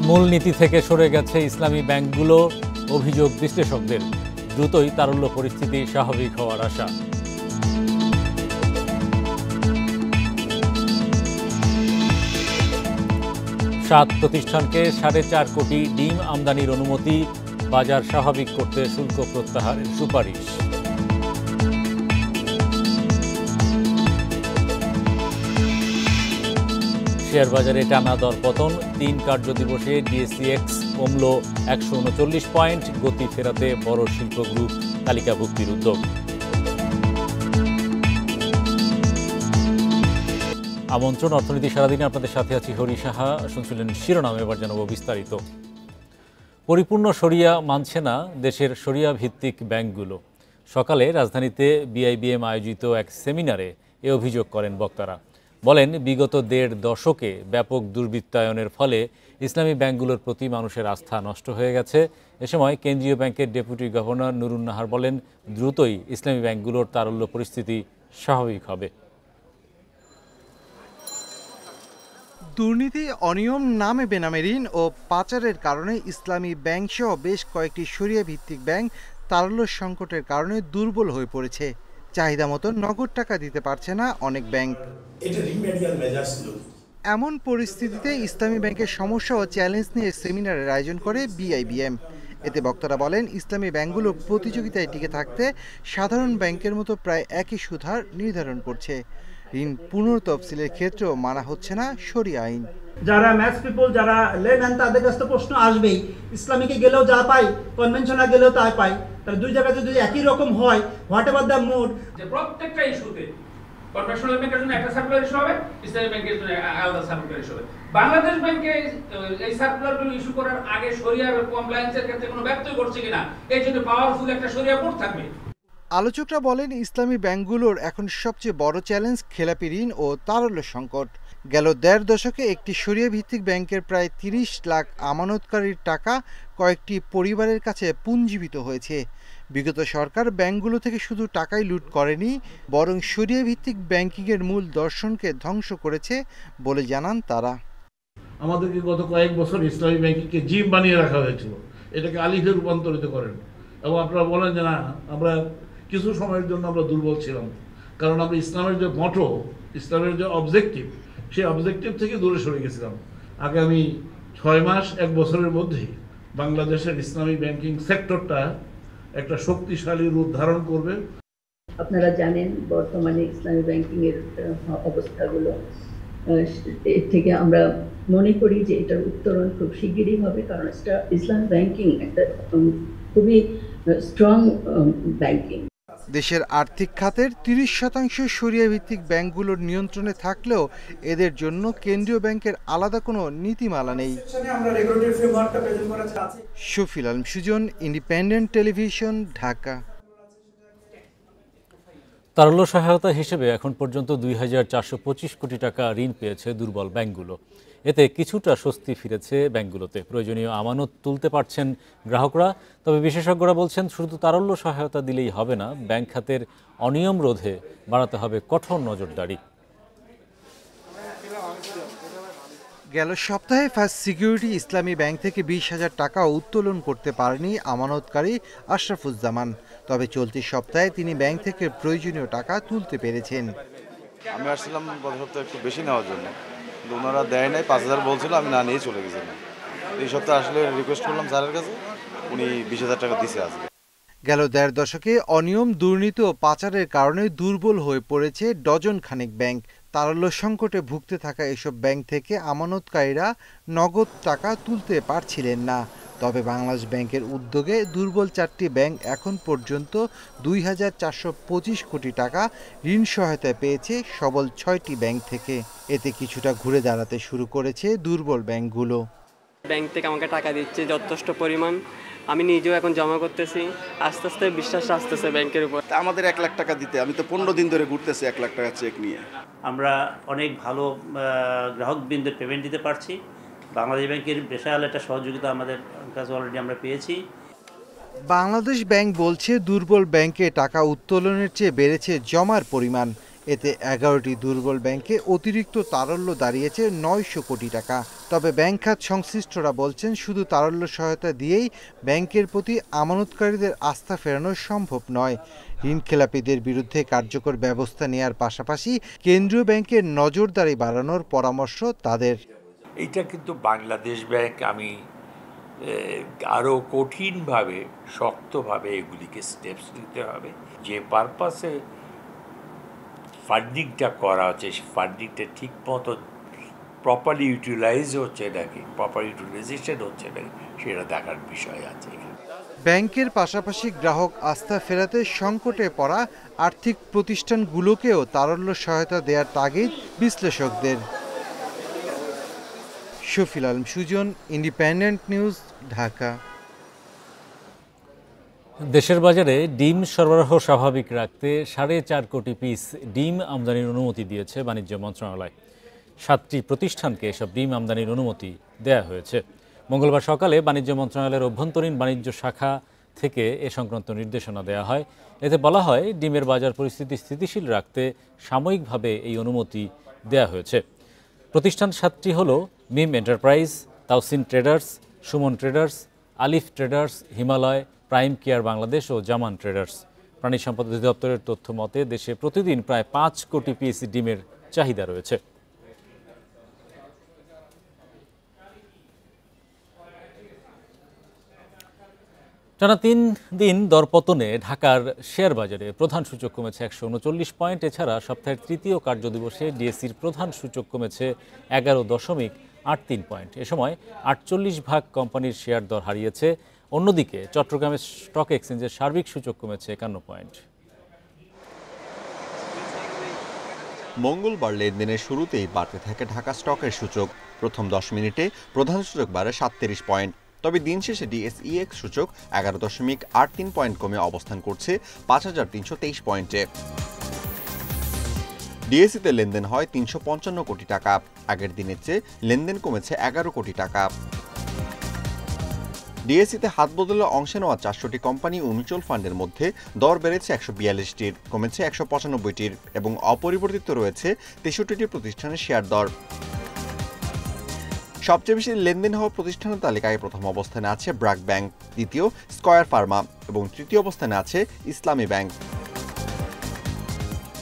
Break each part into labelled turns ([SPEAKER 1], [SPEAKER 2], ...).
[SPEAKER 1] মূলনীতি থেকে সরে গেছে ইসলামী ব্যাংকগুলো, অভিযোগ বিশ্লেষকদের। দ্রুতই তারল্য পরিস্থিতি স্বাভাবিক হওয়ার আশা। সাত প্রতিষ্ঠানকে 4.5 কোটি ডিম আমদানির অনুমতি, বাজার স্বাভাবিক করতে শুল্ক প্রত্যাহারের সুপারিশ। শেয়ার বাজারে টানা দরপতন, 3 কার্যদিবসে ডিএসইএক্স কমল 139 পয়েন্ট, গতি ফেরাতে বড় শিল্প গ্রুপ তালিকাভুক্তির উদ্যোগ। আমন্ত্রণ অর্থনীতি সারাদিনে আপনাদের সাথে আছি হরি সাহা। শুনছিলেন শিরোনাম, এবার জানাবো বিস্তারিত। পরিপূর্ণ শরিয়া মানছে না দেশের শরিয়া ভিত্তিক ব্যাংকগুলো। সকালে রাজধানীতে বিআইবিএম আয়োজিত এক সেমিনারে এ অভিযোগ করেন বক্তারা। বলেন, বিগত 1.5 দশকে ব্যাপক দুর্বৃত্তায়নের ফলে ইসলামী ব্যাংকগুলোর প্রতি মানুষের আস্থা নষ্ট হয়ে গেছে। এ সময় কেন্দ্রীয় ব্যাংকের ডেপুটি গভর্নর নুরুন নাহার বলেন, দ্রুতই ইসলামী ব্যাংকগুলোর তারল্য পরিস্থিতি স্বাভাবিক হবে।
[SPEAKER 2] দুর্নীতি, অনিয়ম, নামে বেনামে ঋণ ও পাচারের কারণে ইসলামী ব্যাংকসহ বেশ কয়েকটি শরিয়া ভিত্তিক ব্যাংক তারল্য সংকটের কারণে দুর্বল হয়ে পড়েছে। চাহিদা মতো নগদ টাকা দিতে পারছে না অনেক ব্যাংক। এমন পরিস্থিতিতে ইসলামী ব্যাংকের সমস্যা ও চ্যালেঞ্জ নিয়ে সেমিনারের আয়োজন করে বিআইবিএম। এতে বক্তারা বলেন, ইসলামী ব্যাংকগুলো প্রতিযোগিতায় টিকে থাকতে সাধারণ ব্যাংকের মতো প্রায় একই সুদহার নির্ধারণ করছে। ঋণ পুনর্তফসিলের ক্ষেত্রেও মানা হচ্ছে না শরিয়া আইন।
[SPEAKER 3] যারা ম্যাথ পিপল, যারা লেম্যান, তাদের কাছে তো প্রশ্ন আসবেই, ইসলামিকে গেলেও যা পাই, কনভেনশনাল গেলেও তাই পাই, তাহলে দুই জায়গাতে যদি একই রকম হয়, হোয়াট এভার দ্য মোড,
[SPEAKER 4] যে প্রত্যেকটা ইস্যুতে কনভেনশনাল ব্যাংকের জন্য একটা সার্কুলার ইস্যু হবে, ইসলামী ব্যাংকের জন্য আলাদা সার্কুলার ইস্যু হবে। বাংলাদেশ ব্যাংকে এই সার্কুলারগুলো ইস্যু করার আগে শরিয়ার কমপ্লায়েন্সের ক্ষেত্রে কোনো ব্যত্যয় ঘটছে কিনা, এই জন্য পাওয়ারফুল একটা শরিয়া বোর্ড থাকবে।
[SPEAKER 2] আলোচকরা বলেন, ইসলামী ব্যাংকগুলোর এখন সবচেয়ে বড় চ্যালেঞ্জ খেলাপি ঋণ ও তারল্য সংকট। গেল 1.5 দশকে একটি শরিয়া ভিত্তিক ব্যাংকের প্রায় 30 লাখ আমানতকারীর টাকা কয়েকটি পরিবারের কাছে পুঞ্জীবিত হয়েছে। বিগত সরকার ব্যাংকগুলো থেকে শুধু টাকাই লুট করেনি, বরং শরিয়া ভিত্তিক ব্যাংকিংয়ের মূল দর্শনকে ধ্বংস করেছে বলে জানান তারা।
[SPEAKER 5] আমাদেরকে গত কয়েক বছর ইসলামী ব্যাংকিংকে জিম বানিয়ে রাখা হয়েছিল, এটাকে আলিফে রূপান্তরিত করেন। এবং আপনারা বলেন যে না, আমরা কিছু সময়ের জন্য আমরা দুর্বল ছিলাম, কারণ আমরা ইসলামের যে মটো, ইসলামের যে অবজেক্টিভ, সেই অবজেক্টিভ থেকে দূরে সরে গেছিলাম। আগামী 6 মাস 1 বছরের মধ্যেই বাংলাদেশের ইসলামী ব্যাংকিং সেক্টরটা একটা শক্তিশালী রূপ ধারণ করবে।
[SPEAKER 6] আপনারা জানেন বর্তমানে ইসলামী ব্যাংকিং এর অবস্থাগুলো, এর থেকে আমরা মনে করি যে এটার উত্তরণ খুব শিগগিরই হবে, কারণ এটা ইসলাম ব্যাংকিং একটা খুবই স্ট্রং ব্যাংকিং।
[SPEAKER 2] দেশের আর্থিক খাতের 30% শরিয়া ভিত্তিক ব্যাংকগুলোর নিয়ন্ত্রণে থাকলেও এদের জন্য কেন্দ্রীয় ব্যাংকের আলাদা কোনো নীতিমালা নেই। Shafil Alam Sujan, Independent Television, Dhaka.
[SPEAKER 1] তারল্য সহায়তা হিসেবে এখন পর্যন্ত 2,425 কোটি টাকা ঋণ পেয়েছে দুর্বল ব্যাংকগুলো। এতে কিছুটা স্বস্তি ফিরেছে ব্যাংকগুলোতে। প্রয়োজনীয় আমানত তুলতে পারছেন গ্রাহকরা। তবে বিশেষজ্ঞরা বলছেন, শুধু তারল্য সহায়তা দিলেই হবে না, ব্যাংক খাতের অনিয়ম রোধে বাড়াতে হবে কঠোর নজরদারি।
[SPEAKER 2] গেল সপ্তাহে ফার্স্ট সিকিউরিটি ইসলামী ব্যাংক থেকে 20,000 টাকা উত্তোলন করতে পারেনি আমানতকারী আশরাফুজ্জামান। তবে চলতি সপ্তাহে তিনি ব্যাংক থেকে প্রয়োজনীয় টাকা তুলতে পেরেছেন।
[SPEAKER 7] আমি আসছিলাম গত সপ্তাহে একটু বেশি নেওয়ার জন্য, কিন্তু ওনারা দেয় নাই, 5,000 বলছিল, আমি না নিয়ে চলে গেছিলাম। এই সপ্তাহে আসলে রিকোয়েস্ট করলাম স্যারের কাছে, উনি 20,000 টাকা দিছে আজকে।
[SPEAKER 2] গেল 1.5 দশকে অনিয়ম, দুর্নীতি ও পাচারের কারণে দুর্বল হয়ে পড়েছে ডজন খানেক ব্যাংক। তারল্য সংকটে ভুগতে থাকা এসব ব্যাংক থেকে আমানতকারীরা নগদ টাকা তুলতে পারছিলেন না। তবে বাংলাদেশ ব্যাংকের উদ্যোগে দুর্বল 4টি ব্যাংক এখন পর্যন্ত 2,425 কোটি টাকা ঋণ সহায়তা পেয়েছে সবল 6টি ব্যাংক থেকে। এতে কিছুটা ঘুরে দাঁড়াতে শুরু করেছে দুর্বল ব্যাংকগুলো।
[SPEAKER 8] ব্যাংক থেকে আমাকে টাকা দিচ্ছে যথেষ্ট পরিমাণ, আমি নিজেও এখন জমা করতেছি, আস্তে আস্তে বিশ্বাস আসতেছে ব্যাংকের উপর।
[SPEAKER 7] আমাদের 1 লাখ টাকা দিতে আমি তো 15 দিন ধরে ঘুরতেছি 1 লাখ টাকা চেক নিয়ে।
[SPEAKER 9] আমরা অনেক ভালো গ্রাহকবৃন্দের পেমেন্ট দিতে পারছি। বাংলাদেশ ব্যাংকের বিশাল একটা সহযোগিতা আমাদের কাছে অলরেডি আমরা পেয়েছি।
[SPEAKER 2] বাংলাদেশ ব্যাংক বলছে, দুর্বল ব্যাংকে টাকা উত্তোলনের চেয়ে বেড়েছে জমার পরিমাণ। এতে 11টি দুর্বল ব্যাংকে অতিরিক্ত তারল্য দাঁড়িয়েছে 900 কোটি টাকা। তবে ব্যাংক খাত সংশ্লিষ্টরা বলছেন, শুধু তারল্য সহায়তা দিয়েই ব্যাংকের প্রতি আমানতকারীদের আস্থা ফেরানো সম্ভব নয়। ঋণখেলাপিদের বিরুদ্ধে কার্যকর ব্যবস্থা নেওয়ার পাশাপাশি কেন্দ্রীয় ব্যাংকের নজরদারি বাড়ানোর পরামর্শ তাদের।
[SPEAKER 10] এটা কিন্তু বাংলাদেশ ব্যাংক আমি আরও কঠিনভাবে শক্তভাবে এগুলিকে স্টেপস নিতে হবে। যে পারপাসে ফান্ডিংটা করা হচ্ছে সেই ফান্ডিংটা ঠিক মতো প্রপারলি ইউটিলাইজ হচ্ছে নাকি, প্রপার ইউটিলাইজেশন হচ্ছে নাকি সেটা দেখার বিষয় আছে।
[SPEAKER 2] ব্যাংকের পাশাপাশি গ্রাহক আস্থা ফেরাতে সংকটে পড়া আর্থিক প্রতিষ্ঠানগুলোকেও তারল্য সহায়তা দেওয়ার তাগিদ বিশ্লেষকদের। Shafil Alam Sujan, independent news, Dhaka.
[SPEAKER 1] দেশের বাজারে ডিম সরবরাহ স্বাভাবিক রাখতে 4.5 কোটি পিস ডিম আমদানির অনুমতি দিয়েছে বাণিজ্য মন্ত্রণালয়। 7টি প্রতিষ্ঠানকে এসব ডিম আমদানির অনুমতি দেয়া হয়েছে। মঙ্গলবার সকালে বাণিজ্য মন্ত্রণালয়ের অভ্যন্তরীণ বাণিজ্য শাখা থেকে এ সংক্রান্ত নির্দেশনা দেওয়া হয়। এতে বলা হয়, ডিমের বাজার পরিস্থিতি স্থিতিশীল রাখতে সাময়িকভাবে এই অনুমতি দেয়া হয়েছে। প্রতিষ্ঠান 7টি হল Mim Enterprise, Taosin Traders, Suman Traders, Alif Traders, Himalaya, Prime Care Bangladesh ও জামান ট্রেডার্স। প্রাণী সম্পদ অধিদপ্তরের তথ্য মতে দেশে প্রতিদিন প্রায় 5 কোটি পিস ডিমের চাহিদা রয়েছে। টানা 3 দিন দরপতনে ঢাকার শেয়ার বাজারে প্রধান সূচক কমেছে 139 পয়েন্ট। এছাড়া সপ্তাহের তৃতীয় কার্যদিবসে ডিএসসির প্রধান সূচক কমেছে 11.83 পয়েন্ট। এ সময় 48 ভাগ কোম্পানির শেয়ার দর হারিয়েছে। অন্যদিকে চট্টগ্রামের স্টক এক্সচেঞ্জের সার্বিক সূচক কমেছে 51 পয়েন্ট।
[SPEAKER 11] মঙ্গলবার লেনদেনের শুরুতেই বাড়তে থাকে ঢাকা স্টকের সূচক। প্রথম 10 মিনিটে প্রধান সূচক বাড়ে 37 পয়েন্ট। তবে দিন শেষে ডিএসইএক্স সূচক 11.83 পয়েন্ট কমে অবস্থান করছে 5323 পয়েন্টে। ডিএসইতে লেনদেন হয় 355 কোটি টাকা। আগের দিনের চেয়ে লেনদেন কমেছে 11 কোটি টাকা। ডিএসইতে হাত বদলে অংশে নেওয়া 400টি কোম্পানি ও মিউচুয়াল ফান্ডের মধ্যে দর বেড়েছে 142টির, কমেছে 195টির এবং অপরিবর্তিত রয়েছে 63টি প্রতিষ্ঠানের শেয়ার দর। সবচেয়ে বেশি লেনদেন হওয়া প্রতিষ্ঠানের তালিকায় প্রথম অবস্থানে আছে ব্র্যাক ব্যাংক, দ্বিতীয় স্কয়ার ফার্মা এবং তৃতীয় অবস্থানে আছে ইসলামী ব্যাংক।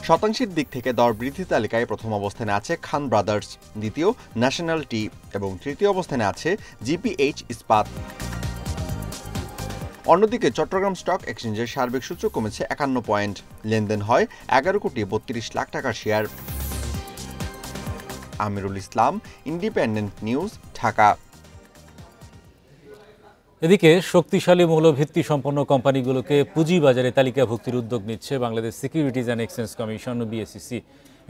[SPEAKER 11] শতাংশের দিক থেকে দর বৃদ্ধি তালিকায় প্রথম অবস্থানে আছে খান ব্রাদার্স, দ্বিতীয় ন্যাশনাল টি এবং তৃতীয় অবস্থানে আছে জিপিএইচ ইস্পাত। অন্যদিকে চট্টগ্রাম স্টক এক্সচেঞ্জের সার্বিক সূচক কমেছে 51 পয়েন্ট। লেনদেন হয় 11.32 লাখ টাকার share. Amirul Islam, Independent news, Dhaka.
[SPEAKER 1] এদিকে শক্তিশালী মৌলভিত্তি সম্পন্ন কোম্পানিগুলোকে পুঁজিবাজারে তালিকাভুক্তির উদ্যোগ নিচ্ছে Bangladesh Securities and Exchange Commission ও বিএসইসি।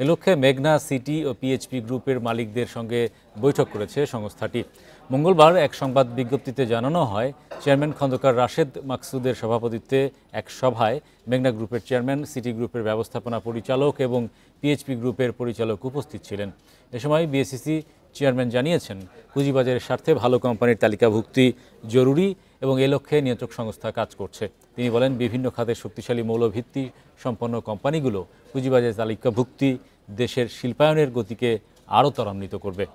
[SPEAKER 1] এ লক্ষ্যে মেঘনা সিটি ও পিএইচপি গ্রুপের মালিকদের সঙ্গে বৈঠক করেছে সংস্থাটি। মঙ্গলবার এক সংবাদ বিজ্ঞপ্তিতে জানানো হয়, চেয়ারম্যান খন্দকার রাশেদ মাকসুদের সভাপতিত্বে এক সভায় মেঘনা গ্রুপের চেয়ারম্যান, সিটি গ্রুপের ব্যবস্থাপনা পরিচালক এবং পিএইচপি গ্রুপের পরিচালক উপস্থিত ছিলেন। এ সময় বিএসইসি চেয়ারম্যান জানিয়েছেন, পুঁজিবাজারের স্বার্থে ভালো কোম্পানির তালিকাভুক্তি জরুরি এবং এ লক্ষ্যে নিয়ন্ত্রক সংস্থা কাজ করছে। তিনি বলেন, বিভিন্ন খাতের শক্তিশালী মৌলভিত্তি সম্পন্ন কোম্পানিগুলো পুঁজিবাজারে তালিকাভুক্তি দেশের শিল্পায়নের গতিকে আরও ত্বরান্বিত করবে।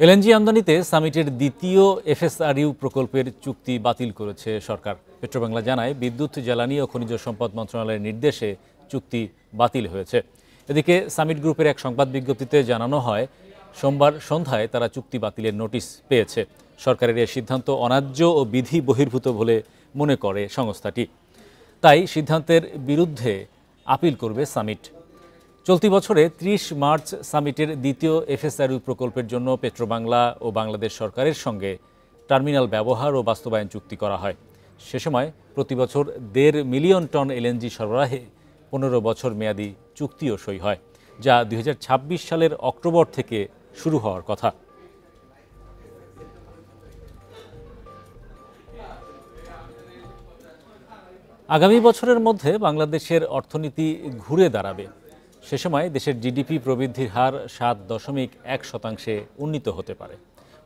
[SPEAKER 1] এলএনজি আমদানিতে সামিটের দ্বিতীয় এফএসআরইউ প্রকল্পের চুক্তি বাতিল করেছে সরকার। পেট্রোবাংলা জানায়, বিদ্যুৎ, জ্বালানি ও খনিজ সম্পদ মন্ত্রণালয়ের নির্দেশে চুক্তি বাতিল হয়েছে। এদিকে সামিট গ্রুপের এক সংবাদ বিজ্ঞপ্তিতে জানানো হয়, সোমবার সন্ধ্যায় তারা চুক্তি বাতিলের নোটিশ পেয়েছে। সরকারের এই সিদ্ধান্ত অন্যায্য ও বিধি বহির্ভূত বলে মনে করে সংস্থাটি। তাই সিদ্ধান্তের বিরুদ্ধে আপিল করবে সামিট। চলতি বছরে 30 মার্চ সামিটের দ্বিতীয় এফএসআরইউ প্রকল্পের জন্য পেট্রোবাংলা ও বাংলাদেশ সরকারের সঙ্গে টার্মিনাল ব্যবহার ও বাস্তবায়ন চুক্তি করা হয়। সে সময় প্রতি বছর 1.5 মিলিয়ন টন এলএনজি সরবরাহে 15 বছর মেয়াদী চুক্তিও সই হয়, যা 2026 সালের অক্টোবর থেকে শুরু হওয়ার কথা। আগামী বছরের মধ্যে বাংলাদেশের অর্থনীতি ঘুরে দাঁড়াবে। সে সময় দেশের জিডিপি প্রবৃদ্ধির হার 7.1% উন্নীত হতে পারে।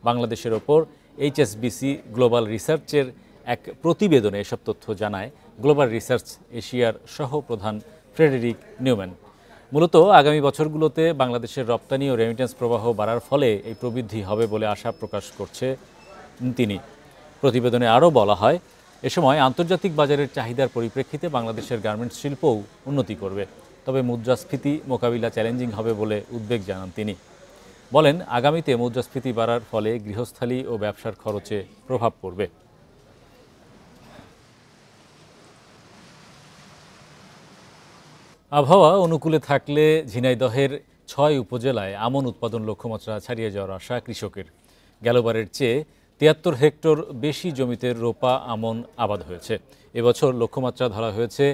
[SPEAKER 1] বাংলাদেশের ওপর HSBC গ্লোবাল রিসার্চের এক প্রতিবেদনে এসব তথ্য জানায় গ্লোবাল রিসার্চ এশিয়ার সহ-প্রধান ফ্রেডেরিক নিউম্যান। মূলত আগামী বছরগুলোতে বাংলাদেশের রপ্তানি ও রেমিটেন্স প্রবাহ বাড়ার ফলে এই প্রবৃদ্ধি হবে বলে আশা প্রকাশ করছে তিনি। প্রতিবেদনে আরও বলা হয়, এ সময় আন্তর্জাতিক বাজারের চাহিদার পরিপ্রেক্ষিতে বাংলাদেশের গার্মেন্টস শিল্পও উন্নতি করবে। তবে মুদ্রাস্ফীতি মোকাবিলা চ্যালেঞ্জিং হবে বলে উদ্বেগ জানান তিনি। বলেন, আগামীতে মুদ্রাস্ফীতি বাড়ার ফলে গৃহস্থালী ও ব্যবসার খরচে প্রভাব পড়বে। আবহাওয়া অনুকূলে থাকলে ঝিনাইদহের ৬ উপজেলায় আমন উৎপাদন লক্ষ্যমাত্রা ছাড়িয়ে যাওয়ার আশা কৃষকের। গেলবারের চেয়ে ৭৩ হেক্টর বেশি জমিতে রোপা আমন আবাদ হয়েছে। এবছর লক্ষ্যমাত্রা ধরা হয়েছে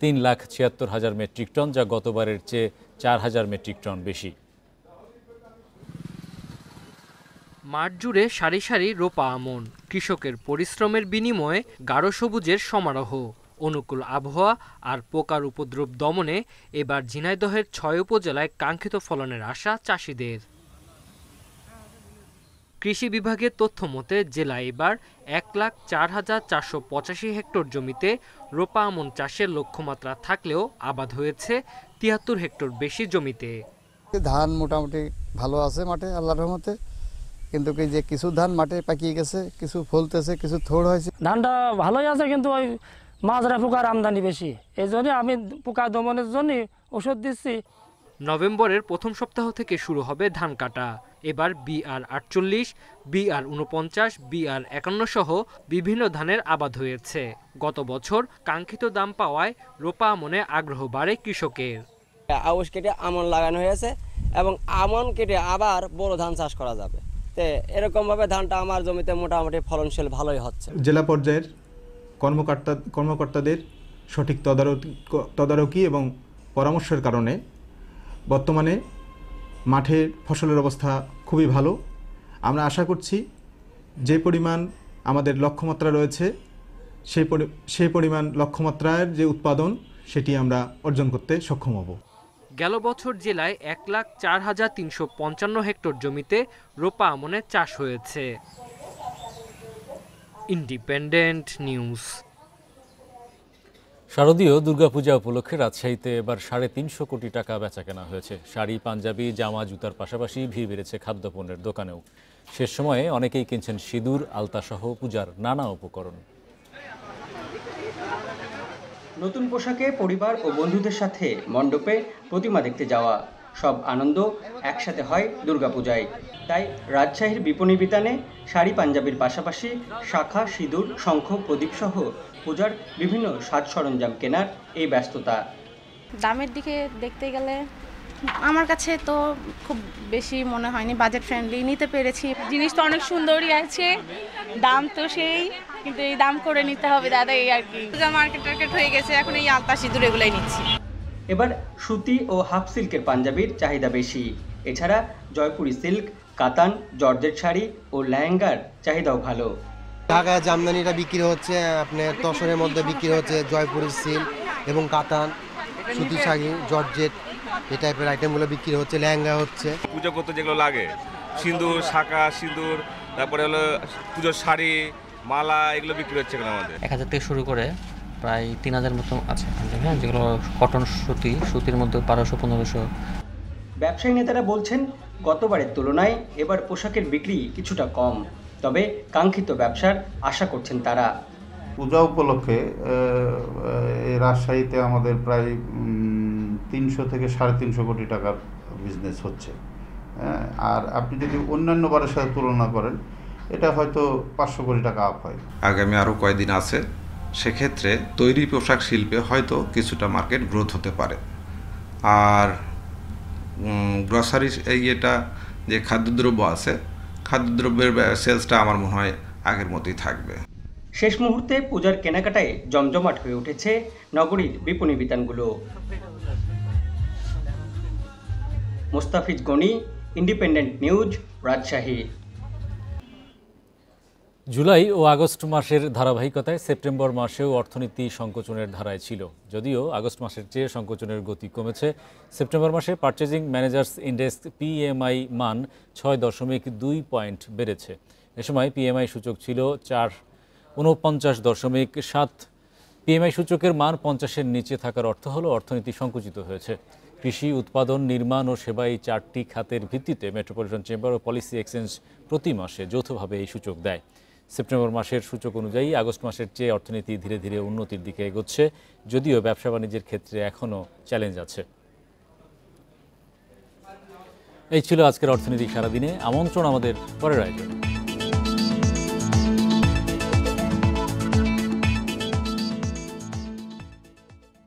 [SPEAKER 1] ৩,৭৬,০০০ মেট্রিক টন, যা গতবারের চেয়ে ৪,০০০ মেট্রিক টন বেশি।
[SPEAKER 12] মাঠ জুড়ে সারি সারি রোপা আমন, কৃষকের পরিশ্রমের বিনিময়ে গাঢ় সবুজের সমারোহ। অনুকূল আবহাওয়া আর পোকার উপদ্রব দমনে এবার ঝিনাইদহের ৬ উপজেলায় কাঙ্ক্ষিত ফলনের আশা চাষিদের। কৃষি বিভাগের তথ্য মতে জেলায় এবার ১,০৪,৪৮৫ হেক্টর জমিতে রোপা আমন চাষের লক্ষ্যমাত্রা থাকলেও আবাদ হয়েছে ৭৩ হেক্টর বেশি জমিতে।
[SPEAKER 13] ধান মোটামুটি ভালো আছে মাঠে আল্লাহর রহমতে, কিন্তু এই যে কিছু ধান মাঠে পাকিয়ে গেছে, কিছু ফলতেছে, কিছু থোড় হয়েছে।
[SPEAKER 14] ধানটা ভালোই আছে, কিন্তু ওই মাজরা পোকার আমদানি বেশি, এই জন্য আমি পোকা দমনের জন্য ওষুধ দিচ্ছি।
[SPEAKER 12] নভেম্বরের প্রথম সপ্তাহ থেকে শুরু হবে ধান কাটা। এবার BR48, BR49, BR51 সহ বিভিন্ন ধানের আবাদ হয়েছে। গত বছর কাঙ্ক্ষিত দাম পাওয়ায় রোপা আমনে আগ্রহ বাড়ে কৃষকের।
[SPEAKER 15] আউশ কেটে আমন লাগানো হয়েছে এবং আমন কেটে আবার বড় ধান চাষ করা যাবে। তো এরকমভাবে ধানটা আমার জমিতে মোটামুটি ফলনশীল ভালোই হচ্ছে।
[SPEAKER 16] জেলা পর্যায়ের কর্মকর্তাদের সঠিক তদারকি এবং পরামর্শের কারণে বর্তমানে মাঠের ফসলের অবস্থা খুবই ভালো। আমরা আশা করছি যে পরিমাণ আমাদের লক্ষ্যমাত্রা রয়েছে সেই পরিমাণ লক্ষ্যমাত্রার যে উৎপাদন সেটি আমরা অর্জন করতে সক্ষম হব।
[SPEAKER 12] গেল বছর জেলায় ১,০৪,৩৫৫ হেক্টর জমিতে রোপা আমনের চাষ হয়েছে। Independent news.
[SPEAKER 1] শারদীয় দুর্গাপূজা উপলক্ষে রাজশাহীতে এবার ৩৫০ কোটি টাকা বেচাকেনা হয়েছে। শাড়ি, পাঞ্জাবি, জামা, জুতার পাশাপাশি ভিড় বেড়েছে খাদ্যপণ্যের দোকানেও। শেষ সময়ে অনেকেই কিনছেন সিঁদুর, আলতাসহ পূজার নানা উপকরণ।
[SPEAKER 17] নতুন পোশাকে পরিবার ও বন্ধুদের সাথে মণ্ডপে প্রতিমা দেখতে যাওয়া, সব আনন্দ একসাথে হয় দুর্গাপূজায়। তাই রাজশাহীর বিপণী বিতানে শাড়ি, পাঞ্জাবির পাশাপাশি শাখা, সিঁদুর, শঙ্খ, প্রদীপ সহ পূজার বিভিন্ন সাজ সরঞ্জাম কেনার এই ব্যস্ততা।
[SPEAKER 18] দামের দিকে দেখতে গেলে আমার কাছে তো খুব বেশি মনে হয়নি, বাজেট ফ্রেন্ডলি নিতে পেরেছি।
[SPEAKER 19] জিনিস তো অনেক সুন্দরই আছে, দাম তো সেই, কিন্তু এই দাম করে নিতে হবে দাদা, এই আর কি। মার্কেট হয়ে গেছে, এখন এই আলতা সিঁদুর এগুলাই নিচ্ছি।
[SPEAKER 17] এবার সুতি ও হাফ সিল্কের পাঞ্জাবির চাহিদা বেশি। এছাড়া জয়পুরি সিল্ক, কাতান, জর্জেট শাড়ি ও লেহেঙ্গার চাহিদাও ভালো।
[SPEAKER 20] ঢাকায় জামদানিটা বিক্রি হচ্ছে, আপনার তসরের মধ্যে বিক্রি হচ্ছে জয়পুরি সিল্ক এবং কাতান, সুতি শাড়ি, জর্জেট এই টাইপের আইটেমগুলো বিক্রি হচ্ছে, লেহেঙ্গা হচ্ছে।
[SPEAKER 21] পুজো করতে যেগুলো লাগে, সিঁদুর, শাঁখা, সিঁদুর, তারপরে হলো পুজোর শাড়ি, মালা, এগুলো বিক্রি হচ্ছে এখানে আমাদের।
[SPEAKER 22] ১,০০০ থেকে শুরু করে প্রায় ৩,০০০ মতো আছে, হ্যাঁ, যেগুলো কটন সুতির মধ্যে ১২০০-১৫০০।
[SPEAKER 17] ব্যবসায়ী নেতারা বলছেন গতবারের তুলনায় এবার পোশাকের বিক্রি কিছুটা কম, তবে কাঙ্ক্ষিত ব্যবসার আশা করছেন তারা।
[SPEAKER 23] পূজা উপলক্ষে রাজশাহীতে আমাদের প্রায় ৩০০ থেকে ৩৫০ কোটি টাকার বিজনেস হচ্ছে। আর আপনি যদি অন্যান্য বারের সাথে তুলনা করেন, এটা হয়তো ৫০০ কোটি টাকা আপ হয়।
[SPEAKER 24] আগামী আরও কয়েকদিন আছে, সেক্ষেত্রে তৈরি পোশাক শিল্পে হয়তো কিছুটা মার্কেট গ্রোথ হতে পারে। আর গ্রসারি এটা যে খাদ্যদ্রব্য আছে, খাদ্যদ্রব্যের সেলসটা আমার মনে হয় আগের মতোই থাকবে।
[SPEAKER 17] শেষ মুহূর্তে পূজার কেনাকাটায় জমজমাট হয়ে উঠেছে নগরীর বিপণী বিতানগুলো। Mostafiz Gani, Independent News, Rajshahi.
[SPEAKER 1] July ও আগস্ট মাসের ধারাবাহিকতায় সেপ্টেম্বর মাসেও অর্থনীতি সংকোচনের ধারায় ছিল। যদিও আগস্ট মাসের চেয়ে সংকোচনের গতি কমেছে। সেপ্টেম্বর মাসে পারচেজিং ম্যানেজার্স ইন্ডেক্স PMI মান ৬.২ পয়েন্ট বেড়েছে। এ সময় পিএমআই সূচক ছিল 49.7। পিএমআই সূচকের মান 50-এর নিচে থাকার অর্থ হলো অর্থনীতি সংকুচিত হয়েছে। কৃষি, উৎপাদন, নির্মাণ ও সেবা এই 4টি খাতের ভিত্তিতে মেট্রোপলিটন চেম্বার ও পলিসি এক্সচেঞ্জ প্রতি মাসে যৌথভাবে এই সূচক দেয়। সেপ্টেম্বর মাসের সূচক অনুযায়ী আগস্ট মাসের চেয়ে অর্থনীতি ধীরে ধীরে উন্নতির দিকে এগোচ্ছে, যদিও ব্যবসা বাণিজ্যের ক্ষেত্রে এখনও চ্যালেঞ্জ আছে। এই ছিল আজকের অর্থনীতি সারাদিনে। আমন্ত্রণ আমাদের পরের আয়োজনে।